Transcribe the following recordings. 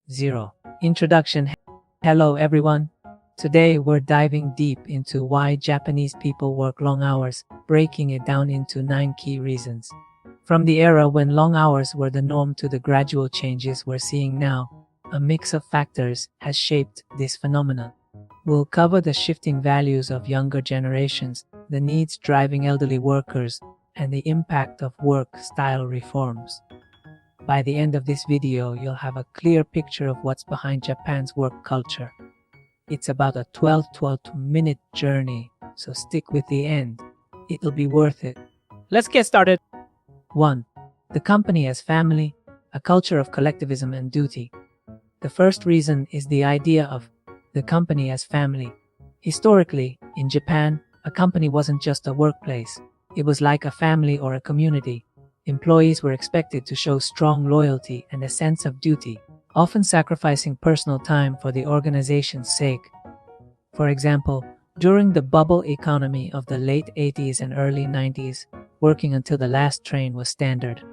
0. Introduction. Hello everyone. Today we're diving deep into why Japanese people work long hours, breaking it down into 9 key reasons. From the era when long hours were the norm to the gradual changes we're seeing now, a mix of factors has shaped this phenomenon. We'll cover the shifting values of younger generations, the needs driving elderly workers, and the impact of work-style reforms. By the end of this video, you'll have a clear picture of what's behind Japan's work culture. It's about a 12-minute journey, so stick with the end. It'll be worth it. Let's get started. 1. The company as family, a culture of collectivism and duty. The first reason is the idea of the company as family. Historically, in Japan, a company wasn't just a workplace. It was like a family or a community. Employees were expected to show strong loyalty and a sense of duty, often sacrificing personal time for the organization's sake. For example, during the bubble economy of the late 80s and early 90s, working until the last train was standard.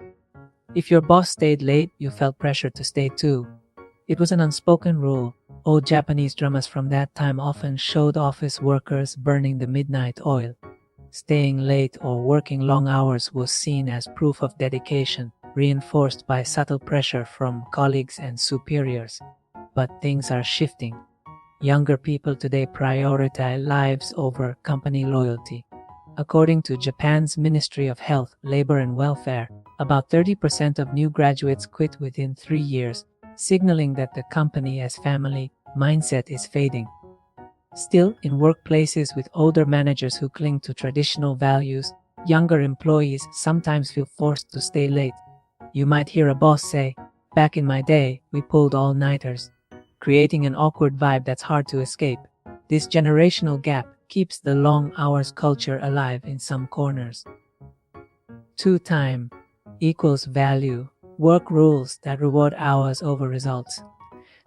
If your boss stayed late, you felt pressure to stay too. It was an unspoken rule. Old Japanese dramas from that time often showed office workers burning the midnight oil. Staying late or working long hours was seen as proof of dedication, reinforced by subtle pressure from colleagues and superiors. But things are shifting. Younger people today prioritize lives over company loyalty. According to Japan's Ministry of Health, Labor and Welfare, about 30% of new graduates quit within 3 years, signaling that the company as family mindset is fading. Still, in workplaces with older managers who cling to traditional values, younger employees sometimes feel forced to stay late. You might hear a boss say, "Back in my day, we pulled all-nighters," creating an awkward vibe that's hard to escape. This generational gap keeps the long hours culture alive in some corners. 2. Time equals value. Work rules that reward hours over results.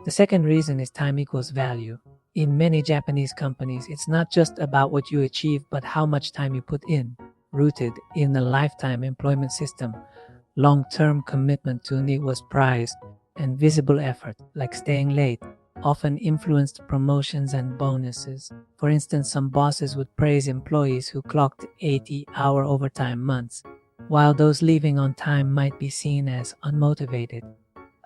The second reason is time equals value. In many Japanese companies, it's not just about what you achieve, but how much time you put in. Rooted in the lifetime employment system, long-term commitment to it was prized, and visible effort, like staying late, often influenced promotions and bonuses. For instance, some bosses would praise employees who clocked 80-hour overtime months, while those leaving on time might be seen as unmotivated.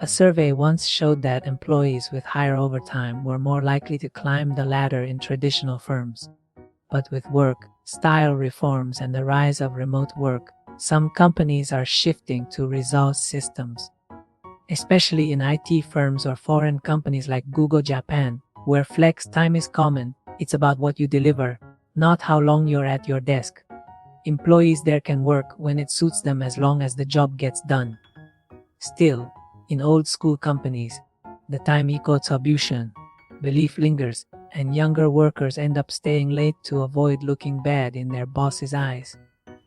A survey once showed that employees with higher overtime were more likely to climb the ladder in traditional firms. But with work-style reforms and the rise of remote work, some companies are shifting to result systems. Especially in IT firms or foreign companies like Google Japan, where flex time is common, it's about what you deliver, not how long you're at your desk. Employees there can work when it suits them as long as the job gets done. Still, in old-school companies, the time attribution belief lingers, and younger workers end up staying late to avoid looking bad in their boss's eyes.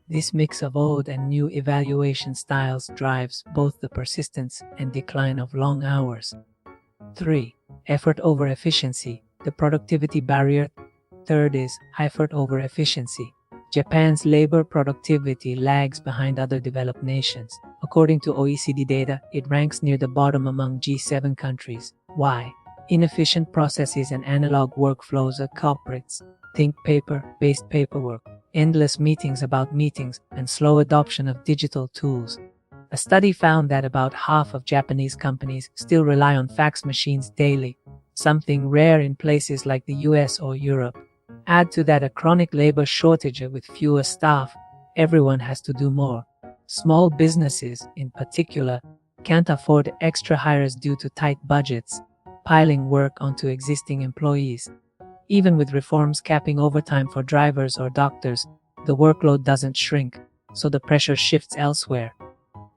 This mix of old and new evaluation styles drives both the persistence and decline of long hours. 3. Effort over efficiency, the productivity barrier. Third is effort over efficiency. Japan's labor productivity lags behind other developed nations. According to OECD data, it ranks near the bottom among G7 countries. Why? Inefficient processes and analog workflows are culprits. Think paper-based paperwork, endless meetings about meetings, and slow adoption of digital tools. A study found that about half of Japanese companies still rely on fax machines daily, something rare in places like the US or Europe. Add to that a chronic labor shortage with fewer staff, everyone has to do more. Small businesses, in particular, can't afford extra hires due to tight budgets, piling work onto existing employees. Even with reforms capping overtime for drivers or doctors, the workload doesn't shrink, so the pressure shifts elsewhere.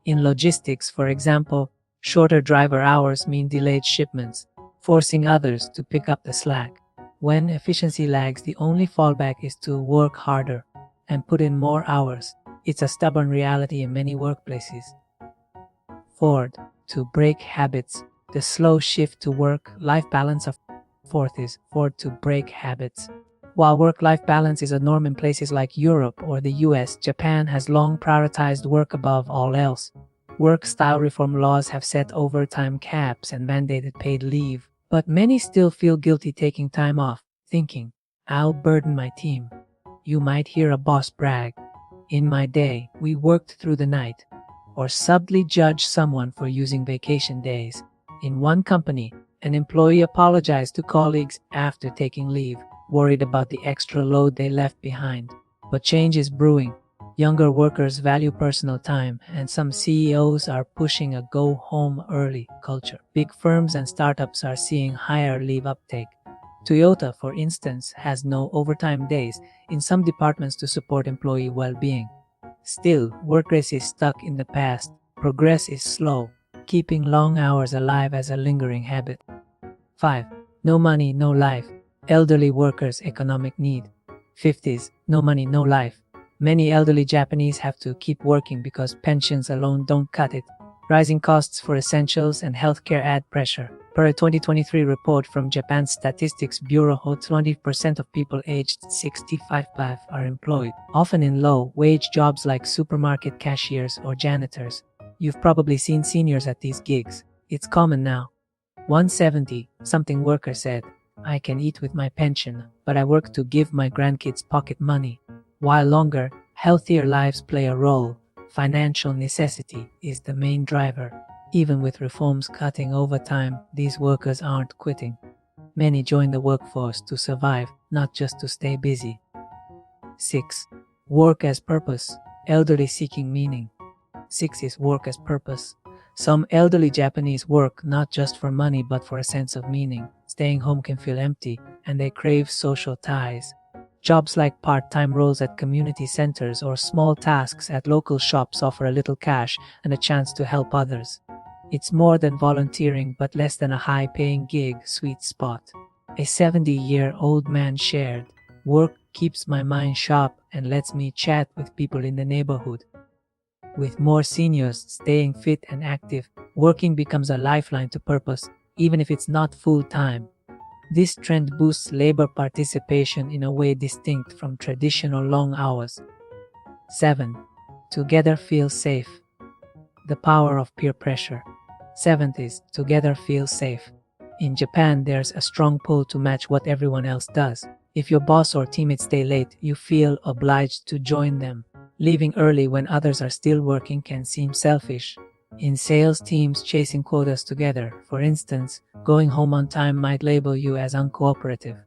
In logistics, for example, shorter driver hours mean delayed shipments, forcing others to pick up the slack. When efficiency lags, the only fallback is to work harder and put in more hours. It's a stubborn reality in many workplaces. 4. To break habits, the slow shift to work-life balance. Fourth is to break habits. While work-life balance is a norm in places like Europe or the US, Japan has long prioritized work above all else. Work-style reform laws have set overtime caps and mandated paid leave, but many still feel guilty taking time off, thinking, "I'll burden my team." You might hear a boss brag, "In my day, we worked through the night," or subtly judge someone for using vacation days. In one company, an employee apologized to colleagues after taking leave, worried about the extra load they left behind. But change is brewing. Younger workers value personal time, and some CEOs are pushing a go home early culture. Big firms and startups are seeing higher leave uptake. Toyota, for instance, has no overtime days in some departments to support employee well-being. Still, work race is stuck in the past. Progress is slow, keeping long hours alive as a lingering habit. 5. No money, no life. Elderly workers' economic need. 50s, no money, no life. Many elderly Japanese have to keep working because pensions alone don't cut it. Rising costs for essentials and healthcare add pressure. Per a 2023 report from Japan's Statistics Bureau, 20% of people aged 65 are employed, often in low-wage jobs like supermarket cashiers or janitors. You've probably seen seniors at these gigs. It's common now. 170-something worker said, "I can eat with my pension, but I work to give my grandkids pocket money." While longer, healthier lives play a role, financial necessity is the main driver. Even with reforms cutting overtime, these workers aren't quitting. Many join the workforce to survive, not just to stay busy. 6. Work as purpose. Elderly seeking meaning. 6 is work as purpose. Some elderly Japanese work not just for money but for a sense of meaning. Staying home can feel empty, and they crave social ties. Jobs like part-time roles at community centers or small tasks at local shops offer a little cash and a chance to help others. It's more than volunteering but less than a high-paying gig sweet spot. A 70-year-old man shared, "Work keeps my mind sharp and lets me chat with people in the neighborhood." With more seniors staying fit and active, working becomes a lifeline to purpose, even if it's not full-time. This trend boosts labor participation in a way distinct from traditional long hours. 7. Together feel safe. The power of peer pressure. 7th is together feel safe. In Japan, there's a strong pull to match what everyone else does. If your boss or teammates stay late, you feel obliged to join them. Leaving early when others are still working can seem selfish. In sales teams chasing quotas together, for instance, going home on time might label you as uncooperative.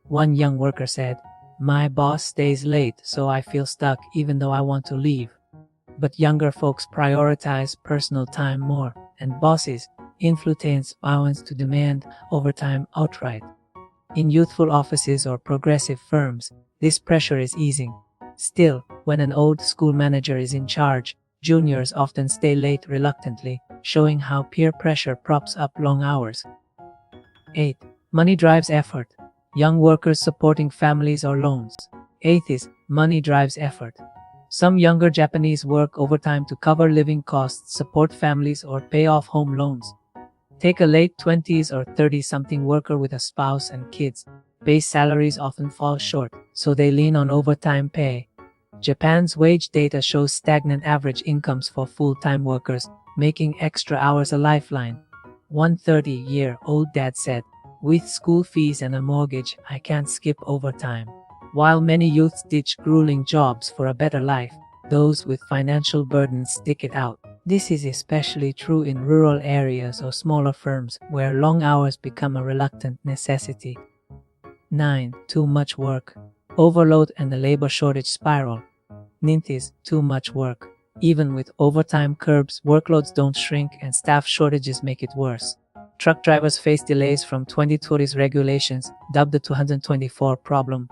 One young worker said, "My boss stays late, so I feel stuck even though I want to leave." But younger folks prioritize personal time more, and bosses influence allowance to demand overtime outright. In youthful offices or progressive firms, this pressure is easing. Still, when an old school manager is in charge, juniors often stay late reluctantly, showing how peer pressure props up long hours. 8. Money drives effort. Young workers supporting families or loans. 8th is money drives effort. Some younger Japanese work overtime to cover living costs, support families, or pay off home loans. Take a late 20s or 30-something worker with a spouse and kids. Base salaries often fall short, so they lean on overtime pay. Japan's wage data shows stagnant average incomes for full-time workers, making extra hours a lifeline. One 30-year-old dad said, "With school fees and a mortgage, I can't skip overtime." While many youths ditch grueling jobs for a better life, those with financial burdens stick it out. This is especially true in rural areas or smaller firms where long hours become a reluctant necessity. 9. Too much work. Overload and the labor shortage spiral. 9th is too much work. Even with overtime curbs, workloads don't shrink and staff shortages make it worse. Truck drivers face delays from 2020's regulations, dubbed the 224 problem,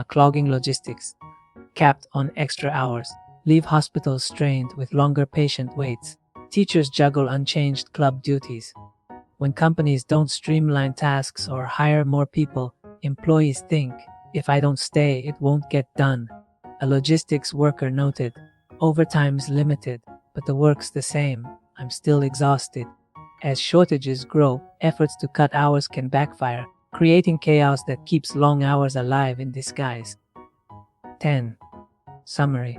clogging logistics, capped on extra hours, leave hospitals strained with longer patient waits. Teachers juggle unchanged club duties. When companies don't streamline tasks or hire more people, employees think, "If I don't stay, it won't get done." A logistics worker noted, "Overtime's limited, but the work's the same. I'm still exhausted." As shortages grow, efforts to cut hours can backfire, creating chaos that keeps long hours alive in disguise. 10. Summary.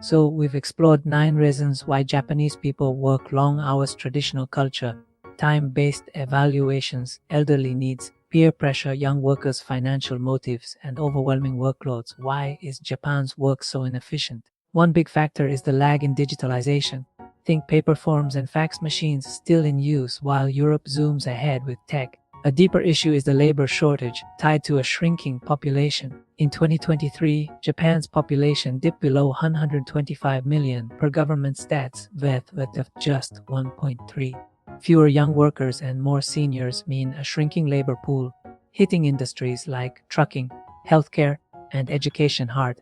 So we've explored 9 reasons why Japanese people work long hours: traditional culture, time-based evaluations, elderly needs, peer pressure, young workers, financial motives, and overwhelming workloads. Why is Japan's work so inefficient? One big factor is the lag in digitalization. Think paper forms and fax machines still in use while Europe zooms ahead with tech. A deeper issue is the labor shortage, tied to a shrinking population. In 2023, Japan's population dipped below 125 million per government stats, with just 1.3. Fewer young workers and more seniors mean a shrinking labor pool, hitting industries like trucking, healthcare, and education hard.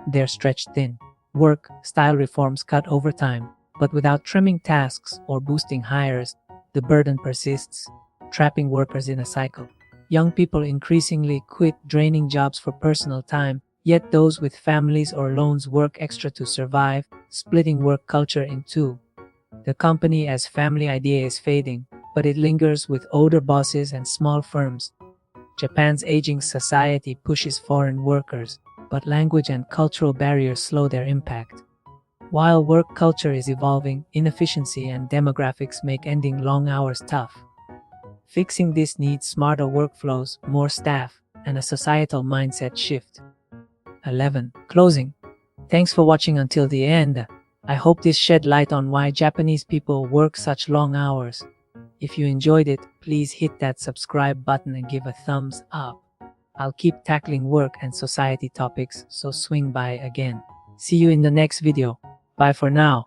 They're stretched thin. Work style reforms cut overtime, but without trimming tasks or boosting hires, the burden persists, trapping workers in a cycle. Young people increasingly quit draining jobs for personal time, yet those with families or loans work extra to survive, splitting work culture in two. The company as family idea is fading, but it lingers with older bosses and small firms. Japan's aging society pushes foreign workers, but language and cultural barriers slow their impact. While work culture is evolving, inefficiency and demographics make ending long hours tough. Fixing this needs smarter workflows, more staff, and a societal mindset shift. 11. Closing. Thanks for watching until the end. I hope this shed light on why Japanese people work such long hours. If you enjoyed it, please hit that subscribe button and give a thumbs up. I'll keep tackling work and society topics, so swing by again. See you in the next video. Bye for now.